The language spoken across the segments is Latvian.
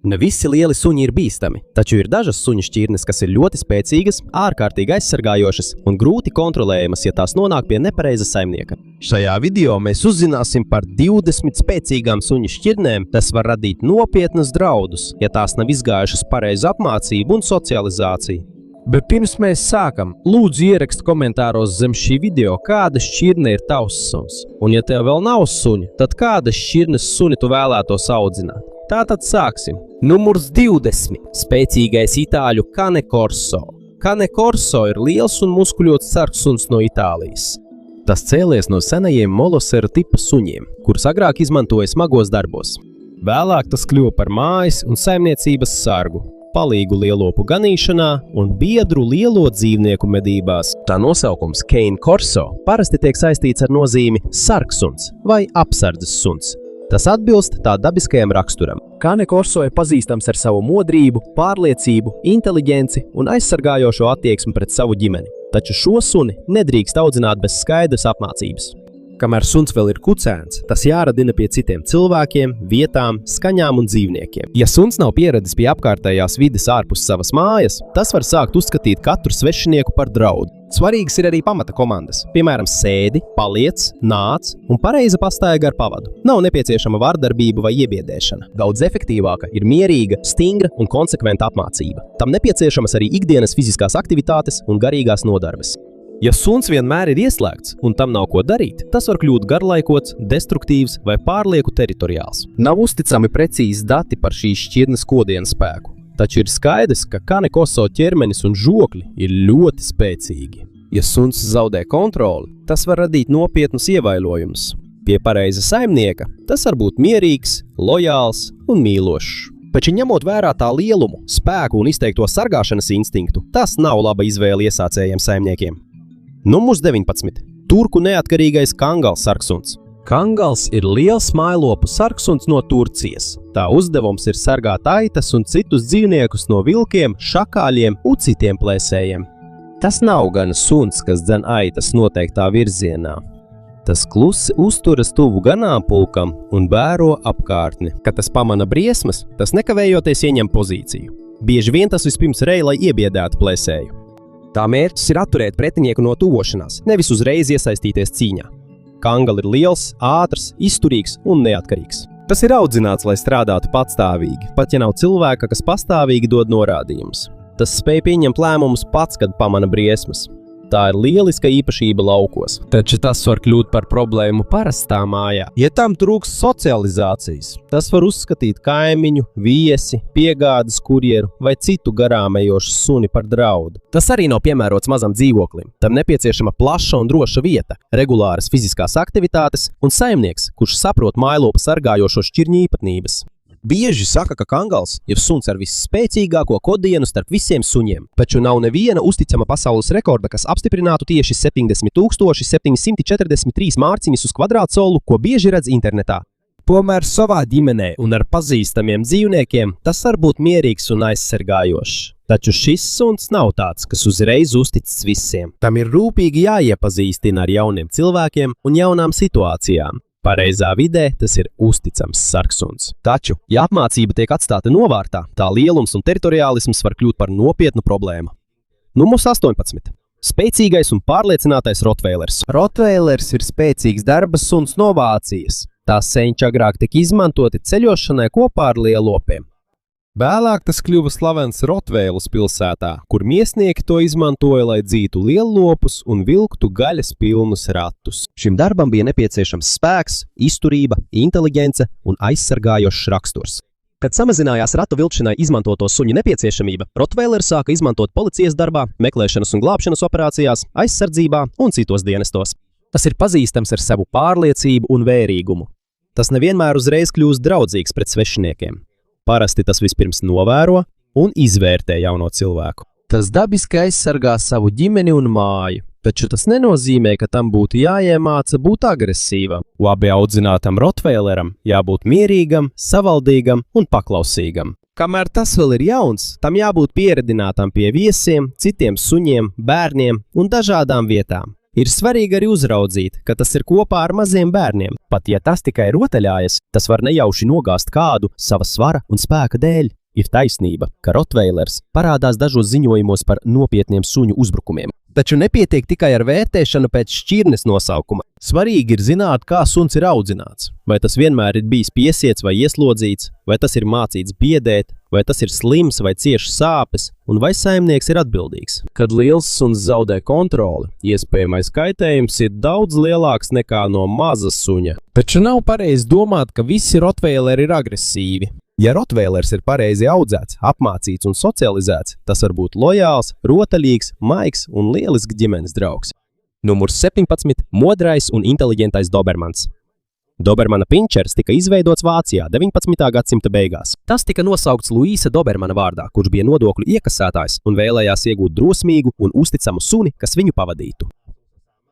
Ne visi lieli suņi ir bīstami, taču ir dažas suņu šķirnes, kas ir ļoti spēcīgas, ārkārtīgi aizsargājošas un grūti kontrolējamas, ja tās nonāk pie nepareiza saimnieka. Šajā video mēs uzzināsim par 20 spēcīgām suņu šķirnēm, kas var radīt nopietnus draudus, ja tās nav izgājušas pareizu apmācību un socializāciju. Bet pirms mēs sākam, lūdzu ierakst komentāros zem šī video, kāda šķirne ir tavs suns. Un ja tev vēl nav suņa, tad kāda šķirnes suni tu vēlētos audzināt? Tātad sāksim. Numurs 20. Spēcīgais itāļu Cane Corso. Cane Corso ir liels un muskuļots sargsuns no Itālijas. Tas cēlies no senajiem Molosera tipa suņiem, kurus agrāk izmantoja smagos darbos. Vēlāk tas kļuva par mājas un saimniecības sargu, palīgu lielopu ganīšanā un biedru lielo dzīvnieku medībās. Tā nosaukums Cane Corso parasti tiek saistīts ar nozīmi sargsuns vai apsardzes suns. Tas atbilst tā dabiskajam raksturam. Cane Corso ir pazīstams ar savu modrību, pārliecību, inteliģenci un aizsargājošo attieksmi pret savu ģimeni. Taču šo suni nedrīkst audzināt bez skaidras apmācības. Kamēr suns vēl ir kucēns, tas jāradina pie citiem cilvēkiem, vietām, skaņām un dzīvniekiem. Ja suns nav pieradis pie apkārtējās vides ārpus savas mājas, tas var sākt uzskatīt katru svešinieku par draudu. Svarīgas ir arī pamata komandas, piemēram, sēdi, paliec, nāc un pareiza pastaiga ar pavadu. Nav nepieciešama vardarbība vai iebiedēšana. Daudz efektīvāka ir mierīga, stingra un konsekventa apmācība. Tam nepieciešamas arī ikdienas fiziskās aktivitātes un garīgās nodarbes. Ja suns vienmēr ir ieslēgts un tam nav ko darīt, tas var kļūt garlaikots, destruktīvs vai pārlieku teritoriāls. Nav uzticami precīzi dati par šīs šķirnes kodiena spēku. Taču ir skaidrs, ka Cane Corso ķermenis un žokļi ir ļoti spēcīgi. Ja suns zaudē kontroli, tas var radīt nopietnus ievailojumus. Pie pareiza saimnieka tas var būt mierīgs, lojāls un mīlošs. Taču ņemot vērā tā lielumu, spēku un izteikto sargāšanas instinktu, tas nav laba izvēle iesācējiem saimniekiem. Numurs 19. Turku neatkarīgais Kangals sargsuns. Kangals ir liels mailopu sargsuns no Turcijas. Tā uzdevums ir sargāt aitas un citus dzīvniekus no vilkiem, šakāļiem un citiem plēsējiem. Tas nav gan suns, kas dzen aitas noteiktā virzienā. Tas klusi uzturas tuvu ganāmpulkam un vēro apkārtni. Kad tas pamana briesmas, tas nekavējoties ieņem pozīciju. Bieži vien tas vispirms rej, lai iebiedētu plēsēju. Tā mērķis ir atturēt pretinieku no tuvošanās, nevis uzreiz iesaistīties cīņā. Kangal ir liels, ātrs, izturīgs un neatkarīgs. Tas ir audzināts, lai strādātu patstāvīgi, pat ja nav cilvēka, kas pastāvīgi dod norādījumus. Tas spēj pieņemt lēmumus pats, kad pamana briesmas. Tā ir lieliska īpašība laukos, taču tas var kļūt par problēmu parastā mājā. Ja tam trūks socializācijas, tas var uzskatīt kaimiņu, viesi, piegādes kurjeru vai citu garām ejošu suni par draudu. Tas arī nav piemērots mazam dzīvoklim. Tam nepieciešama plaša un droša vieta, regulāras fiziskās aktivitātes un saimnieks, kurš saprot mailopu sargājošo šķirņu īpatnības. Bieži saka, ka Kangals ir suns ar visspēcīgāko kodienu starp visiem suņiem, taču nav neviena uzticama pasaules rekorda, kas apstiprinātu tieši 70,743 mārciņas uz kvadrātsolu, ko bieži redz internetā. Tomēr savā ģimenē un ar pazīstamiem dzīvniekiem tas var būt mierīgs un aizsargājošs. Taču šis suns nav tāds, kas uzreiz uzticis visiem. Tam ir rūpīgi jāiepazīstina ar jauniem cilvēkiem un jaunām situācijām. Pareizā vidē tas ir uzticams sargsuns. Taču, ja apmācība tiek atstāta novārtā, tā lielums un teritoriālisms var kļūt par nopietnu problēmu. Numurs 18. Spēcīgais un pārliecinātais Rotveilers. Rotveilers ir spēcīgs darba suns no Vācijas. Tās senči agrāk tika izmantoti ceļošanai kopā ar lielopiem. Vēlāk tas kļuva slavens Rotveilas pilsētā, kur miesnieki to izmantoja, lai dzītu liellopus un vilktu gaļas pilnus ratus. Šim darbam bija nepieciešams spēks, izturība, inteliģence un aizsargājošs raksturs. Kad samazinājās ratu vilkšanai izmantoto suņu nepieciešamība, Rotveilers sāka izmantot policijas darbā, meklēšanas un glābšanas operācijās, aizsardzībā un citos dienestos. Tas ir pazīstams ar savu pārliecību un vērīgumu. Tas nevienmēr uzreiz kļūst draudzīgs pret svešiniekiem. Parasti tas vispirms novēro un izvērtē jauno cilvēku. Tas dabiski aizsargā savu ģimeni un māju, taču tas nenozīmē, ka tam būtu jāiemāca būt agresīvam. Labi audzinātam Rotveileram jābūt mierīgam, savaldīgam un paklausīgam. Kamēr tas vēl ir jauns, tam jābūt pieredinātam pie viesiem, citiem suņiem, bērniem un dažādām vietām. Ir svarīgi arī uzraudzīt, ka tas ir kopā ar maziem bērniem. Pat ja tas tikai rotaļājas, tas var nejauši nogāzt kādu sava svara un spēka dēļ. Ir taisnība, ka Rotveilers parādās dažos ziņojumos par nopietniem suņu uzbrukumiem. Taču nepietiek tikai ar vērtēšanu pēc šķirnes nosaukuma. Svarīgi ir zināt, kā suns ir audzināts. Vai tas vienmēr ir bijis piesiets vai ieslodzīts, vai tas ir mācīts biedēt, vai tas ir slims vai cieš sāpes, un vai saimnieks ir atbildīgs. Kad liels suns zaudē kontroli, iespējamais kaitējums ir daudz lielāks nekā no maza suņa. Taču nav pareizi domāt, ka visi Rotveileri ir agresīvi. Ja Rotveilers ir pareizi audzēts, apmācīts un socializēts, tas var būt lojāls, rotaļīgs, maigs un lielisks ģimenes draugs. Numurs 17. Modrais un inteliģentais Dobermans. Dobermana pinčers tika izveidots Vācijā 19. gadsimta beigās. Tas tika nosaukts Luīsa Dobermana vārdā, kurš bija nodokļu iekasētājs un vēlējās iegūt drosmīgu un uzticamu suni, kas viņu pavadītu.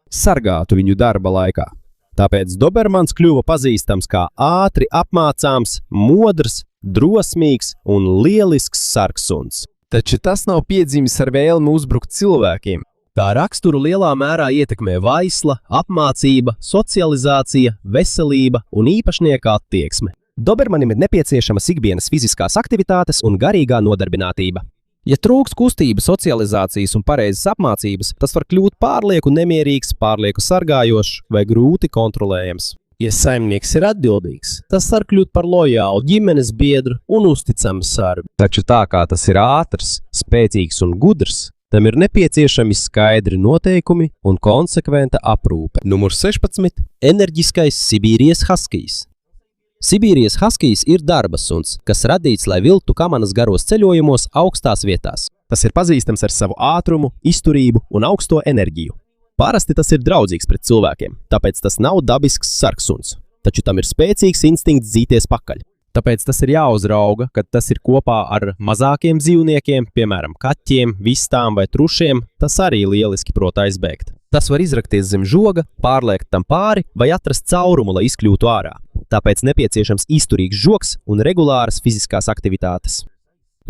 Sargātu viņu darba laikā. Tāpēc Dobermans kļuva pazīstams kā ātri apmācāms, modrs, drosmīgs un lielisks sargsuns. Taču tas nav piedzimis ar vēlmi uzbrukt cilvēkiem. Tā raksturu lielā mērā ietekmē vaisla, apmācība, socializācija, veselība un īpašnieka attieksme. Dobermanim ir nepieciešamas ikdienas fiziskās aktivitātes un garīgā nodarbinātība. Ja trūkst kustības, socializācijas un pareizas apmācības, tas var kļūt pārlieku nemierīgs, pārlieku sargājošs vai grūti kontrolējams. Ja saimnieks ir atbildīgs, tas var kļūt par lojālu ģimenes biedru un uzticamu sargu. Taču tā kā tas ir ātrs, spēcīgs un gudrs, tam ir nepieciešami skaidri noteikumi un konsekventa aprūpe. Numurs 16. Enerģiskais Sibīrijas haskijs. Sibīrijas haskijs ir darba suns, kas radīts, lai vilktu kamanas garos ceļojumos augstās vietās. Tas ir pazīstams ar savu ātrumu, izturību un augsto enerģiju. Parasti tas ir draudzīgs pret cilvēkiem, tāpēc tas nav dabisks sargsuns, taču tam ir spēcīgs instinkts dzīties pakaļ. Tāpēc tas ir jāuzrauga, kad tas ir kopā ar mazākiem dzīvniekiem, piemēram, kaķiem, vistām vai trušiem, tas arī lieliski prot aizbēgt. Tas var izrakties zem žoga, pārliekt tam pāri vai atrast caurumu, lai izkļūtu ārā. Tāpēc nepieciešams izturīgs žogs un regulāras fiziskās aktivitātes.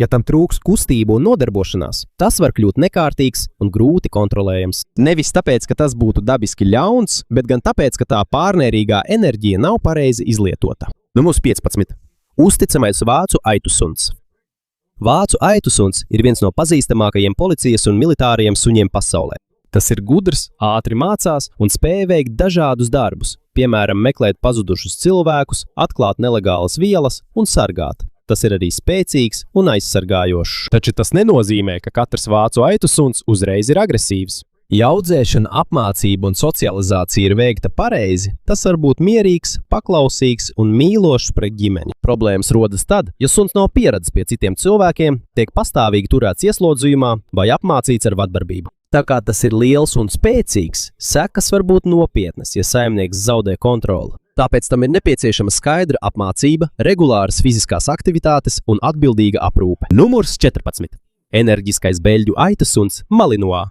Ja tam trūks kustību un nodarbošanās, tas var kļūt nekārtīgs un grūti kontrolējams. Nevis tāpēc, ka tas būtu dabiski ļauns, bet gan tāpēc, ka tā pārmērīgā enerģija nav pareizi izlietota. Numurs 15. Uzticamais vācu aitu suns. Vācu aitu suns ir viens no pazīstamākajiem policijas un militāriem suņiem pasaulē. Tas ir gudrs, ātri mācās un spēj veikt dažādus darbus, piemēram, meklēt pazudušus cilvēkus, atklāt nelegālas vielas un sargāt. Tas ir arī spēcīgs un aizsargājošs. Taču tas nenozīmē, ka katrs vācu aitu suns uzreiz ir agresīvs. Ja audzēšana, apmācība un socializācija ir veikta pareizi, tas var būt mierīgs, paklausīgs un mīlošs pret ģimeni. Problēmas rodas tad, ja suns nav pieredzis pie citiem cilvēkiem, tiek pastāvīgi turēts ieslodzījumā vai apmācīts ar vardarbību. Tā kā tas ir liels un spēcīgs, sekas var būt nopietnas, ja saimnieks zaudē kontroli. Tāpēc tam ir nepieciešama skaidra apmācība, regulāras fiziskās aktivitātes un atbildīga aprūpe. Numurs 14. Enerģiskais beļģu aitu suns Malinois.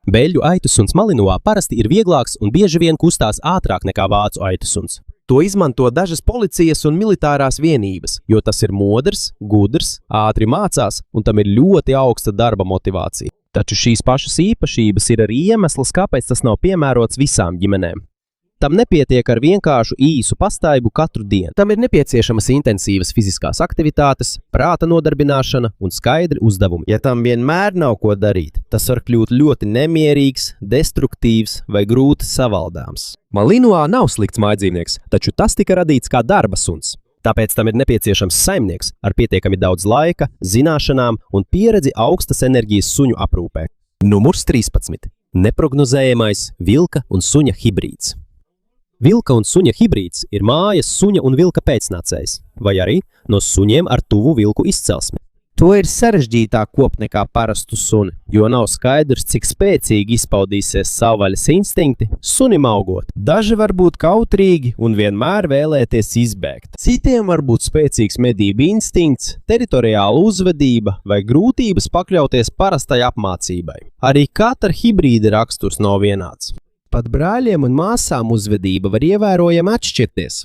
Beļģu aitu suns Malinois parasti ir vieglāks un bieži vien kustās ātrāk nekā vācu aitu suns. To izmanto dažas policijas un militārās vienības, jo tas ir modrs, gudrs, ātri mācās un tam ir ļoti augsta darba motivācija. Taču šīs pašas īpašības ir arī iemesls, kāpēc tas nav piemērots visām ģimenēm. Tam nepietiek ar vienkāršu īsu pastaigu katru dienu. Tam ir nepieciešamas intensīvas fiziskās aktivitātes, prāta nodarbināšana un skaidri uzdevumi. Ja tam vienmēr nav ko darīt, tas var kļūt ļoti nemierīgs, destruktīvs vai grūti savaldāms. Malinois nav slikts mājdzīvnieks, taču tas tika radīts kā darba suns. Tāpēc tam ir nepieciešams saimnieks ar pietiekami daudz laika, zināšanām un pieredzi augstas enerģijas suņu aprūpē. Numurs 13. Neprognozējamais vilka un suņa hibrīds. Vilka un suņa hibrīds ir mājas suņa un vilka pēcnācējs, vai arī no suņiem ar tuvu vilku izcelsmi. To ir sarežģītāk kopt nekā parastu suni, jo nav skaidrs, cik spēcīgi izpaudīsies savvaļas instinkti sunim augot. Daži var būt kautrīgi un vienmēr vēlēties izbēgt. Citiem var būt spēcīgs medību instinkts, teritoriāla uzvedība vai grūtības pakļauties parastai apmācībai. Arī katra hibrīda raksturs nav vienāds. Pat brāļiem un māsām uzvedība var ievērojami atšķirties.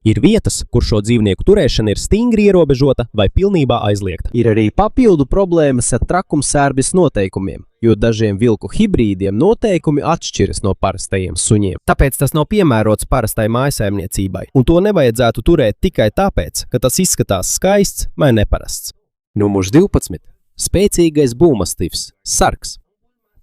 Ir vietas, kur šo dzīvnieku turēšana ir stingri ierobežota vai pilnībā aizliegta. Ir arī papildu problēmas ar trakumsērbjas noteikumiem. jo dažiem vilku hibrīdiem noteikumi atšķiras no parastajiem suņiem. Tāpēc tas nav piemērots parastai mājsaimniecībai, un to nevajadzētu turēt tikai tāpēc, ka tas izskatās skaists vai neparasts. Numurs 12. Spēcīgais būmastivs – sargs.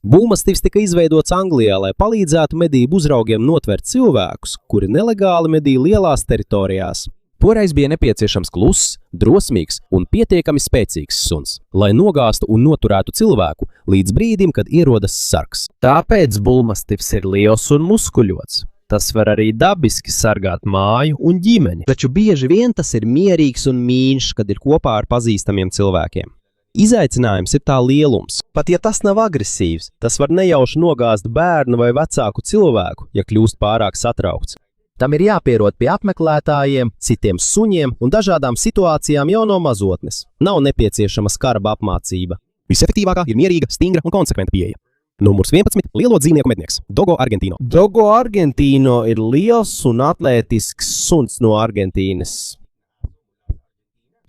Būmastivs tika izveidots Anglijā, lai palīdzētu medību uzraugiem notvert cilvēkus, kuri nelegāli medī lielās teritorijās. Toreiz bija nepieciešams kluss, drosmīgs un pietiekami spēcīgs suns, lai nogāstu un noturētu cilvēku līdz brīdim, kad ierodas sargs. Tāpēc būmastivs ir liels un muskuļots. Tas var arī dabiski sargāt māju un ģimeni, taču bieži vien tas ir mierīgs un mīļš, kad ir kopā ar pazīstamiem cilvēkiem. Izaicinājums ir tā lielums. Pat ja tas nav agresīvs, tas var nejauši nogāzt bērnu vai vecāku cilvēku, ja kļūst pārāk satraukts. Tam ir jāpierod pie apmeklētājiem, citiem suņiem un dažādām situācijām jau no mazotnes. Nav nepieciešama skarba apmācība. Visefektīvākā ir mierīga, stingra un konsekventa pieeja. Numurs 11. Lielo dzīvnieku mednieks – Dogo Argentīno. Dogo Argentīno ir liels un atlētisks suns no Argentīnas.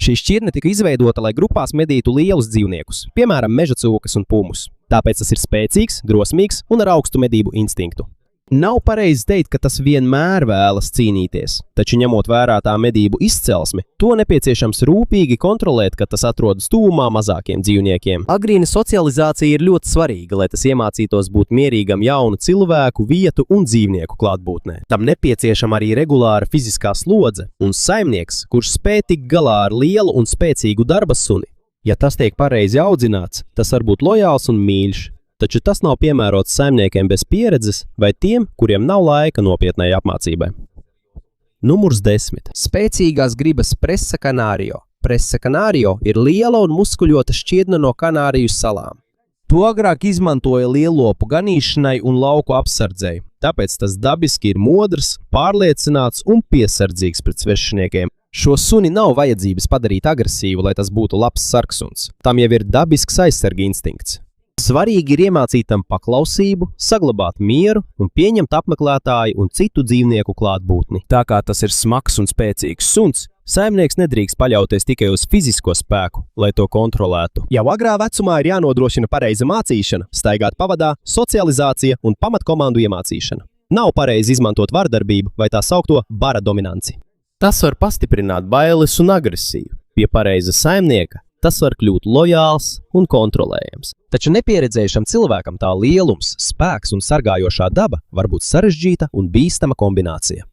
Šī šķirne tika izveidota, lai grupās medītu lielus dzīvniekus, piemēram, meža cūkas un pumus. Tāpēc tas ir spēcīgs, drosmīgs un ar augstu medību instinktu. Nav pareizi teikt, ka tas vienmēr vēlas cīnīties, taču ņemot vērā tā medību izcelsmi, to nepieciešams rūpīgi kontrolēt, kad tas atrodas tuvumā mazākiem dzīvniekiem. Agrīna socializācija ir ļoti svarīga, lai tas iemācītos būt mierīgam jaunu cilvēku, vietu un dzīvnieku klātbūtnē. Tam nepieciešama arī regulāra fiziskā slodze un saimnieks, kurš spēj tikt galā ar lielu un spēcīgu darba suni. Ja tas tiek pareizi audzināts, tas var būt lojāls un mīļš. Taču tas nav piemērots saimniekiem bez pieredzes vai tiem, kuriem nav laika nopietnai apmācībai. Numurs 10. Spēcīgās gribas Presa Kanārio. Presa Kanārio ir liela un muskuļota šķirne no Kanāriju salām. To agrāk izmantoja lielopu ganīšanai un lauku apsardzei, tāpēc tas dabiski ir modrs, pārliecināts un piesardzīgs pret svešiniekiem. Šo suni nav vajadzības padarīt agresīvu, lai tas būtu labs sargsuns. Tam jau ir dabisks aizsarga instinkts. Svarīgi ir iemācīt tam paklausību, saglabāt mieru un pieņemt apmeklētāju un citu dzīvnieku klātbūtni. Tā kā tas ir smags un spēcīgs suns, saimnieks nedrīkst paļauties tikai uz fizisko spēku, lai to kontrolētu. Jau agrā vecumā ir jānodrošina pareiza mācīšana, staigāt pavadā, socializācija un pamatkomandu iemācīšana. Nav pareizi izmantot vardarbību vai tā saukto bara dominanci. Tas var pastiprināt bailes un agresiju. Pie pareiza saimnieka tas var kļūt lojāls un kontrolējams. Taču nepieredzējušam cilvēkam tā lielums, spēks un sargājošā daba var būt sarežģīta un bīstama kombinācija.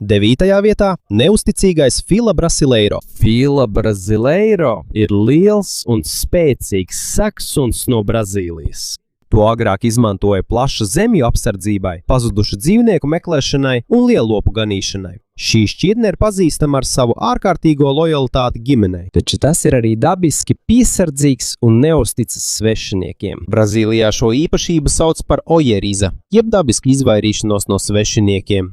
9. vietā – neusticīgais Fila Brasileiro. Fila Brasileiro ir liels un spēcīgs sagsuns no Brazīlijas. To agrāk izmantoja plaša zemju apsardzībai, pazudušu dzīvnieku meklēšanai un lielopu ganīšanai. Šī šķirne ir pazīstama ar savu ārkārtīgo lojalitāti ģimenei, taču tas ir arī dabiski piesardzīgs un neusticas svešiniekiem. Brazīlijā šo īpašību sauc par ojeriza, jeb dabiski izvairīšanos no svešiniekiem.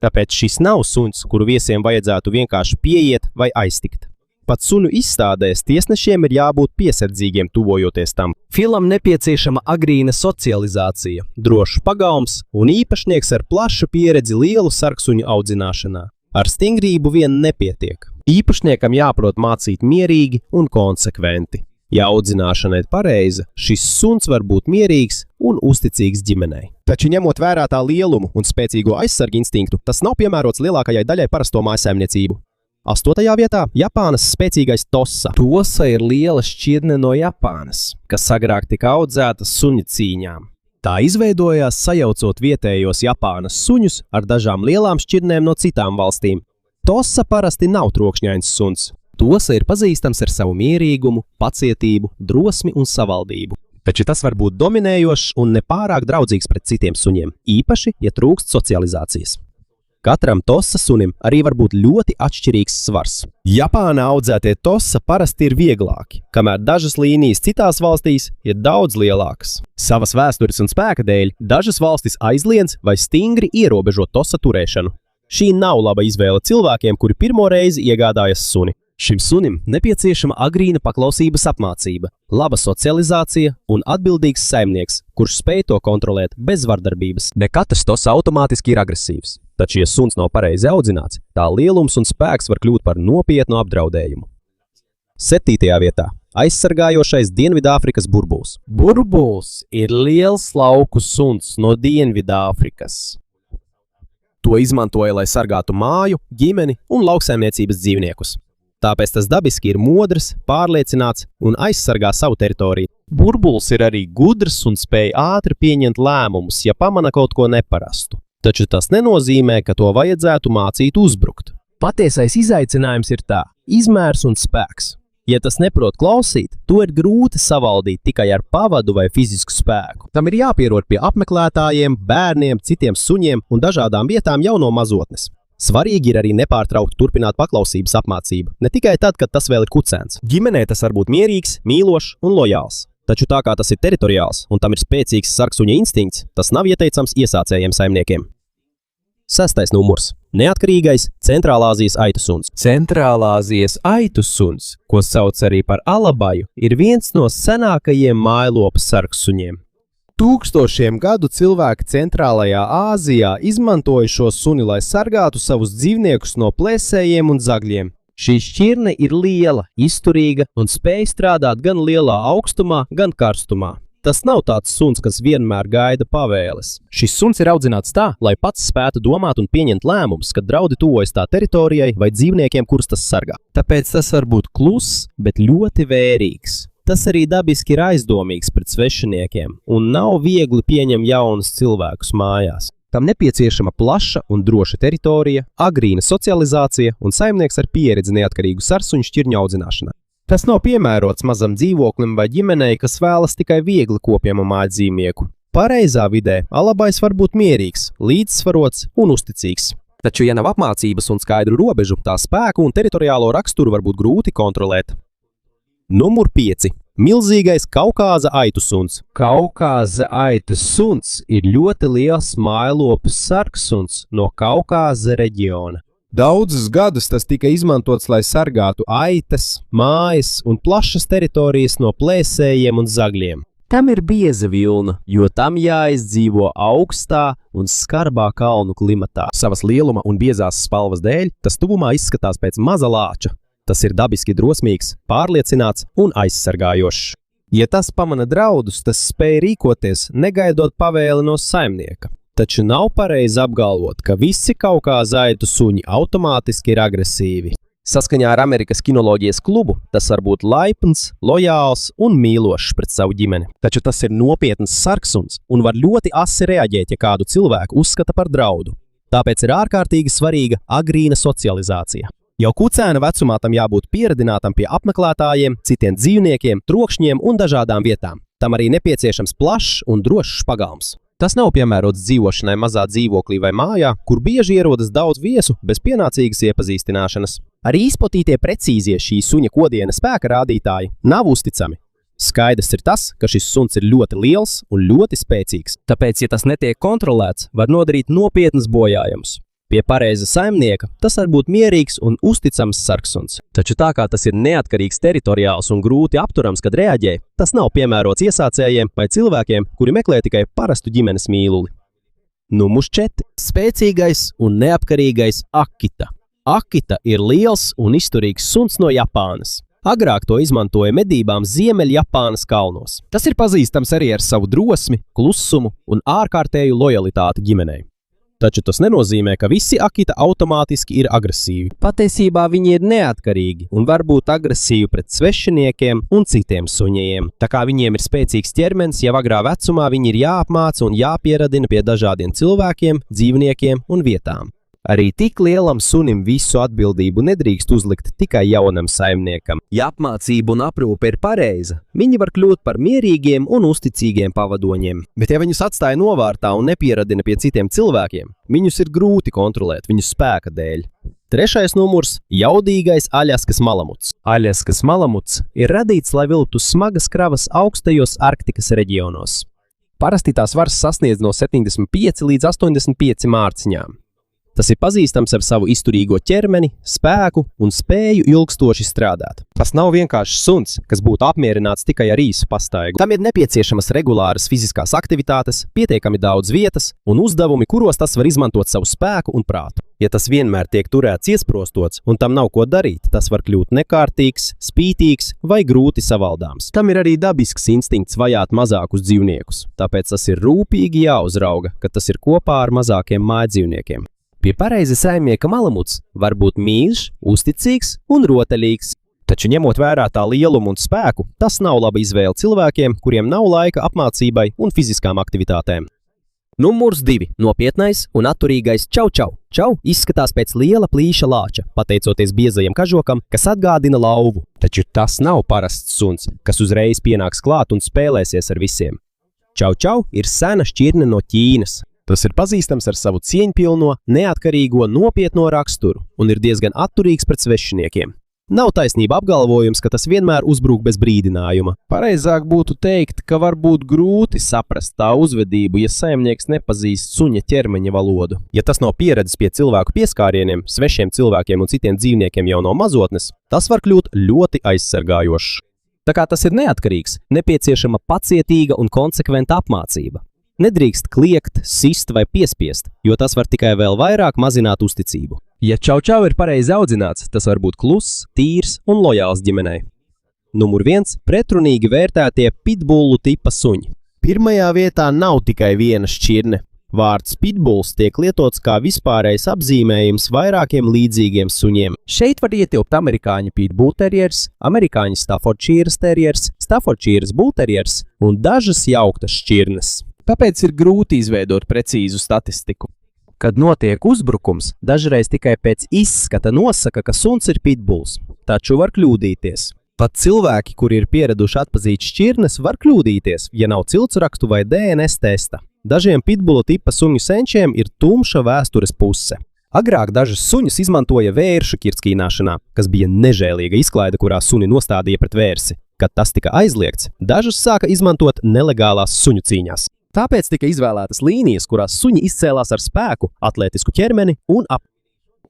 Tāpēc šis nav suns, kuru viesiem vajadzētu vienkārši pieiet vai aiztikt. Pat suņu izstādēs tiesnešiem ir jābūt piesardzīgiem tuvojoties tam. Filam nepieciešama agrīna socializācija, drošs pagaums un īpašnieks ar plašu pieredzi lielu sargsuņu audzināšanā. Ar stingrību vien nepietiek. Īpašniekam jāprot mācīt mierīgi un konsekventi. Ja audzināšana ir pareiza, šis suns var būt mierīgs un uzticīgs ģimenei. Taču ņemot vērā tā lielumu un spēcīgo aizsarga instinktu, tas nav piemērots lielākajai daļai parasto mājsaimniecību. 8. vietā – Japānas spēcīgais Tosa. Tosa ir liela šķirne no Japānas, kas agrāk tika audzēta suņu cīņām. Tā izveidojās sajaucot vietējos Japānas suņus ar dažām lielām šķirnēm no citām valstīm. Tosa parasti nav trokšņains suns. Tosa ir pazīstams ar savu mierīgumu, pacietību, drosmi un savaldību. Taču tas var būt dominējošs un nepārāk draudzīgs pret citiem suņiem, īpaši, ja trūkst socializācijas. Katram Tosa sunim arī var būt ļoti atšķirīgs svars. Japānā audzētie Tosa parasti ir vieglāki, kamēr dažas līnijas citās valstīs ir daudz lielākas. Savas vēstures un spēka dēļ dažas valstis aizliedz vai stingri ierobežo Tosa turēšanu. Šī nav laba izvēle cilvēkiem, kuri pirmo reizi iegādājas suni. Šim sunim nepieciešama agrīna paklausības apmācība, laba socializācija un atbildīgs saimnieks, kurš spēj to kontrolēt bez vardarbības. Ne katrs Tosa automātiski ir agresīvs, taču, ja suns nav pareizi audzināts, tā lielums un spēks var kļūt par nopietnu apdraudējumu. 7. vietā aizsargājošais Dienvidāfrikas burbulis. Burbulis ir liels lauku suns no Dienvidāfrikas. To izmantoja, lai sargātu māju, ģimeni un lauksaimniecības dzīvniekus. Tāpēc tas dabiski ir modrs, pārliecināts un aizsargā savu teritoriju. Burbulis ir arī gudrs un spēj ātri pieņemt lēmumus, ja pamana kaut ko neparastu. Taču tas nenozīmē, ka to vajadzētu mācīt uzbrukt. Patiesais izaicinājums ir tā – izmērs un spēks. Ja tas neprot klausīt, to ir grūti savaldīt tikai ar pavadu vai fizisku spēku. Tam ir jāpierod pie apmeklētājiem, bērniem, citiem suņiem un dažādām vietām jau no mazotnes. Svarīgi ir arī nepārtraukti turpināt paklausības apmācību, ne tikai tad, kad tas vēl ir kucēns. Ģimenē tas var būt mierīgs, mīlošs un lojāls. Taču tā kā tas ir teritoriāls un tam ir spēcīgs sargsuņa instinkts, tas nav ieteicams iesācējiem saimniekiem. 6. numurs. Neatkarīgais Centrālāzijas aitu suns. Centrālāzijas aitu suns, ko sauc arī par alabaju, ir viens no senākajiem mājlopu sargsuņiem. Tūkstošiem gadu cilvēki Centrālajā Āzijā izmantoja šo suni, lai sargātu savus dzīvniekus no plēsējiem un zagļiem. Šī šķirne ir liela, izturīga un spēj strādāt gan lielā augstumā, gan karstumā. Tas nav tāds suns, kas vienmēr gaida pavēles. Šis suns ir audzināts tā, lai pats spētu domāt un pieņemt lēmumus, kad draudi tuvojas tā teritorijai vai dzīvniekiem, kurus tas sargā. Tāpēc tas var būt kluss, bet ļoti vērīgs. Tas arī dabiski ir aizdomīgs pret svešiniekiem un nav viegli pieņemt jaunus cilvēkus mājās. Tam nepieciešama plaša un droša teritorija, agrīna socializācija un saimnieks ar pieredzi neatkarīgu sarsuņu šķirņu audzināšanā. Tas nav piemērots mazam dzīvoklim vai ģimenei, kas vēlas tikai viegli kopjamu mājdzīvnieku. Pareizā vidē alabajs var būt mierīgs, līdzsvarots un uzticīgs. Taču, ja nav apmācības un skaidru robežu, tā spēku un teritoriālo raksturu var būt grūti kontrolēt. Numur 5. Milzīgais Kaukāza aitu suns. Kaukāza aitu suns ir ļoti liels mājlopu sargsuns no Kaukāza reģiona. Daudzus gadus tas tika izmantots, lai sargātu aitas, mājas un plašas teritorijas no plēsējiem un zagļiem. Tam ir bieza vilna, jo tam jāizdzīvo augstā un skarbā kalnu klimatā. Savas lieluma un biezās spalvas dēļ tas tuvumā izskatās pēc maza lāča. Tas ir dabiski drosmīgs, pārliecināts un aizsargājošs. Ja tas pamana draudus, tas spēj rīkoties, negaidot pavēli no saimnieka. Taču nav pareizi apgalvot, ka visi Kaukāza aitu suņi automātiski ir agresīvi. Saskaņā ar Amerikas kinoloģijas klubu tas var būt laipns, lojāls un mīlošs pret savu ģimeni. Taču tas ir nopietns sargsuns un var ļoti asi reaģēt, ja kādu cilvēku uzskata par draudu. Tāpēc ir ārkārtīgi svarīga agrīna socializācija. Jau kucēna vecumā tam jābūt pieradinātam pie apmeklētājiem, citiem dzīvniekiem, trokšņiem un dažādām vietām. Tam arī nepieciešams plašs un drošs pagalms. Tas nav piemērots dzīvošanai mazā dzīvoklī vai mājā, kur bieži ierodas daudz viesu bez pienācīgas iepazīstināšanas. Arī izplatītie precīzie šī suņa kodiena spēka rādītāji nav uzticami. Skaidrs ir tas, ka šis suns ir ļoti liels un ļoti spēcīgs. Tāpēc, ja tas netiek kontrolēts, var nodarīt nopietnas bojājumus. Pie pareiza saimnieka tas var būt mierīgs un uzticams sargsuns. Taču tā kā tas ir neatkarīgs teritoriāls un grūti apturams, kad reaģē, tas nav piemērots iesācējiem vai cilvēkiem, kuri meklē tikai parastu ģimenes mīluli. Numurs 4. Spēcīgais un neatkarīgais Akita. Akita ir liels un izturīgs suns no Japānas. Agrāk to izmantoja medībām Ziemeļjapānas kalnos. Tas ir pazīstams arī ar savu drosmi, klusumu un ārkārtēju lojalitāti ģimenei. Taču tas nenozīmē, ka visi Akita automātiski ir agresīvi. Patiesībā viņi ir neatkarīgi un var būt agresīvi pret svešiniekiem un citiem suņiem. Tā kā viņiem ir spēcīgs ķermenis, jau agrā vecumā viņi ir jāapmāca un jāpieradina pie dažādiem cilvēkiem, dzīvniekiem un vietām. Arī tik lielam sunim visu atbildību nedrīkst uzlikt tikai jaunam saimniekam. Ja apmācība un aprūpe ir pareiza, viņi var kļūt par mierīgiem un uzticīgiem pavadoņiem. Bet ja viņus atstāja novārtā un nepieradina pie citiem cilvēkiem, viņus ir grūti kontrolēt viņu spēka dēļ. 3. numurs – jaudīgais Aļaskas malamuts. Aļaskas malamuts ir radīts, lai vilktu smagas kravas augstajos Arktikas reģionos. Parasti tās varas sasniedz no 75 līdz 85 mārciņām. Tas ir pazīstams ar savu izturīgo ķermeni, spēku un spēju ilgstoši strādāt. Tas nav vienkārši suns, kas būtu apmierināts tikai ar īsu pastaigu. Tam ir nepieciešamas regulāras fiziskās aktivitātes, pietiekami daudz vietas un uzdevumi, kuros tas var izmantot savu spēku un prātu. Ja tas vienmēr tiek turēts iesprostots un tam nav ko darīt, tas var kļūt nekārtīgs, spītīgs vai grūti savaldāms. Tam ir arī dabisks instinkts vajāt mazākus dzīvniekus, tāpēc tas ir rūpīgi jāuzrauga, ka tas ir kopā ar mazākiem mājdzīvniekiem. Pie pareiza saimnieka malamuts var būt mīļš, uzticīgs un rotaļīgs. Taču ņemot vērā tā lielumu un spēku, tas nav laba izvēle cilvēkiem, kuriem nav laika apmācībai un fiziskām aktivitātēm. Numurs 2. Nopietnais un atturīgais čau čau. Čau izskatās pēc liela plīša lāča, pateicoties biezajam kažokam, kas atgādina lauvu. Taču tas nav parasts suns, kas uzreiz pienāks klāt un spēlēsies ar visiem. Čau čau ir sena šķirne no Ķīnas. Tas ir pazīstams ar savu cieņpilno, neatkarīgo, nopietno raksturu un ir diezgan atturīgs pret svešiniekiem. Nav taisnība apgalvojums, ka tas vienmēr uzbrūk bez brīdinājuma. Pareizāk būtu teikt, ka var būt grūti saprast tā uzvedību, ja saimnieks nepazīst suņa ķermeņa valodu. Ja tas nav pieredzes pie cilvēku pieskārieniem, svešiem cilvēkiem un citiem dzīvniekiem jau no mazotnes, tas var kļūt ļoti aizsargājošs. Tā kā tas ir neatkarīgs, nepieciešama pacietīga un konsekventa apmācība. Nedrīkst kliegt, sist vai piespiest, jo tas var tikai vēl vairāk mazināt uzticību. Ja čau čau ir pareizi audzināts, tas var būt kluss, tīrs un lojāls ģimenei. Numur 1. Pretrunīgi vērtētie pitbullu tipa suņi. Pirmajā vietā nav tikai viena šķirne. Vārds pitbulls tiek lietots kā vispārējs apzīmējums vairākiem līdzīgiem suņiem. Šeit var ietilpt amerikāņu pitbull terjers, amerikāņu Staffordshires terjers, Staffordshires bull terjers un dažas jauktas šķirnes. Tāpēc ir grūti izveidot precīzu statistiku. Kad notiek uzbrukums, dažreiz tikai pēc izskata nosaka, ka suns ir pitbulls, taču var kļūdīties. Pat cilvēki, kuri ir pieraduši atpazīt šķirnes, var kļūdīties, ja nav ciltsrakstu vai DNS testa. Dažiem pitbulla tipa suņu senčiem ir tumša vēstures puse. Agrāk dažus suņus izmantoja vēršu kirskīnāšanā, kas bija nežēlīga izklaide, kurā suni nostādīja pret vērsi. Kad tas tika aizliegts, dažus sāka izmantot nelegālās suņu cīņās. Tāpēc tika izvēlētas līnijas, kurās suņi izcēlās ar spēku, atletisku ķermeni un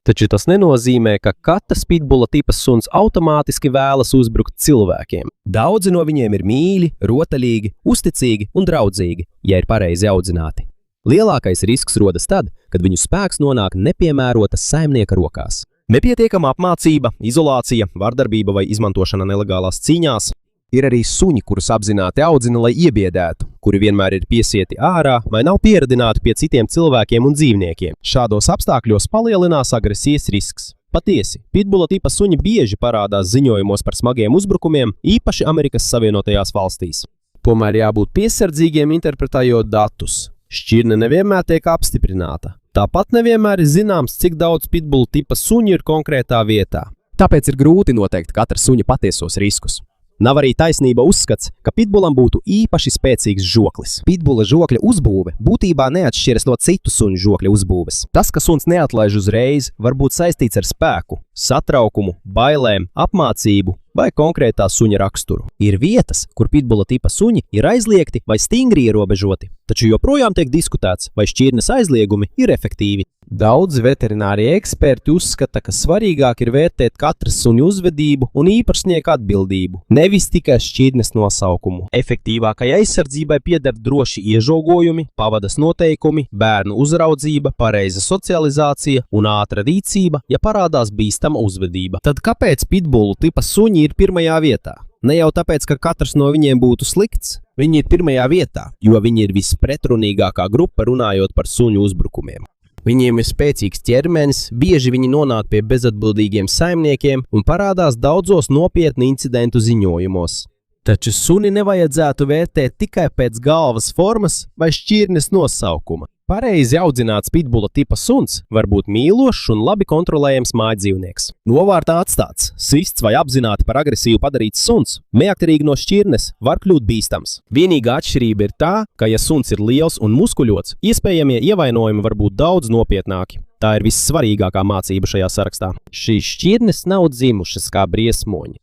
Taču tas nenozīmē, ka katrs pitbulla tipa suns automātiski vēlas uzbrukt cilvēkiem. Daudzi no viņiem ir mīļi, rotaļīgi, uzticīgi un draudzīgi, ja ir pareizi audzināti. Lielākais risks rodas tad, kad viņu spēks nonāk nepiemērotas saimnieka rokās. Nepietiekama apmācība, izolācija, vardarbība vai izmantošana nelegālās cīņās. Ir arī suņi, kurus apzināti audzina, lai iebiedētu, kuri vienmēr ir piesieti ārā vai nav pieradināti pie citiem cilvēkiem un dzīvniekiem. Šādos apstākļos palielinās agresijas risks. Patiesi, pitbulla tipa suņi bieži parādās ziņojumos par smagiem uzbrukumiem, īpaši Amerikas Savienotajās valstīs. Tomēr jābūt piesardzīgiem interpretējot datus. Šķirne nevienmēr tiek apstiprināta. Tāpat nevienmēr ir zināms, cik daudz pitbulla tipa suņu ir konkrētā vietā. Tāpēc ir grūti noteikt katra suņa patiesos riskus. Nav arī taisnība uzskats, ka pitbullam būtu īpaši spēcīgs žoklis. Pitbulla žokļa uzbūve būtībā neatšķiras no citu suņu žokļa uzbūves. Tas, ka suns neatlaiž uzreiz, var būt saistīts ar spēku, satraukumu, bailēm, apmācību vai konkrētā suņa raksturu. Ir vietas, kur pitbulla tipa suņi ir aizliegti vai stingri ierobežoti, taču joprojām tiek diskutēts, vai šķirnes aizliegumi ir efektīvi. Daudzi veterinārie eksperti uzskata, ka svarīgāk ir vērtēt katra suņa uzvedību un īpašnieka atbildību, nevis tikai šķirnes nosaukumu. Efektīvākai aizsardzībai pieder droši iežogojumi, pavadas noteikumi, bērnu uzraudzība, pareiza socializācija un ātra rīcība, ja parādās bīstama uzvedība. Tad kāpēc pitbullu tipa suņi ir pirmajā vietā? Ne jau tāpēc, ka katrs no viņiem būtu slikts, viņi ir pirmajā vietā, jo viņi ir vispretrunīgākā grupa runājot par suņu uzbrukumiem. Viņiem ir spēcīgs ķermenis, bieži viņi nonāk pie bezatbildīgiem saimniekiem un parādās daudzos nopietnu incidentu ziņojumos. Taču suni nevajadzētu vērtēt tikai pēc galvas formas vai šķirnes nosaukuma. Pareizi audzināts pitbulla tipa suns var būt mīlošs un labi kontrolējams mājdzīvnieks. Novārtā atstāts, sists vai apzināti par agresīvu padarīts suns, neatkarīgi no šķirnes, var kļūt bīstams. Vienīgā atšķirība ir tā, ka ja suns ir liels un muskuļots, iespējamie ievainojumi var būt daudz nopietnāki. Tā ir vissvarīgākā mācība šajā sarakstā. Šīs šķirnes nav dzimušas kā briesmoņi.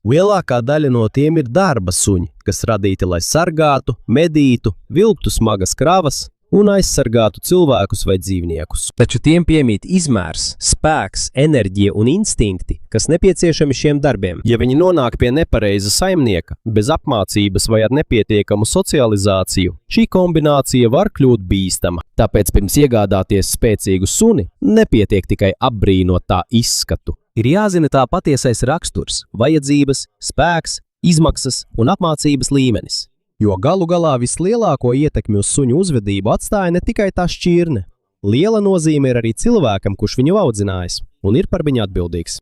Lielākā daļa no tiem ir darba suņi, kas radīti, lai sargātu, medītu, vilktu smagas kravas un aizsargātu cilvēkus vai dzīvniekus. Taču tiem piemīt izmērs, spēks, enerģija un instinkti, kas nepieciešami šiem darbiem. Ja viņi nonāk pie nepareiza saimnieka, bez apmācības vai ar nepietiekamu socializāciju, šī kombinācija var kļūt bīstama. Tāpēc pirms iegādāties spēcīgu suni, nepietiek tikai apbrīnot tā izskatu. Ir jāzina tā patiesais raksturs, vajadzības, spēks, izmaksas un apmācības līmenis. Jo galu galā vislielāko ietekmi uz suņu uzvedību atstāja ne tikai tā šķirne. Liela nozīme ir arī cilvēkam, kurš viņu audzinājis un ir par viņu atbildīgs.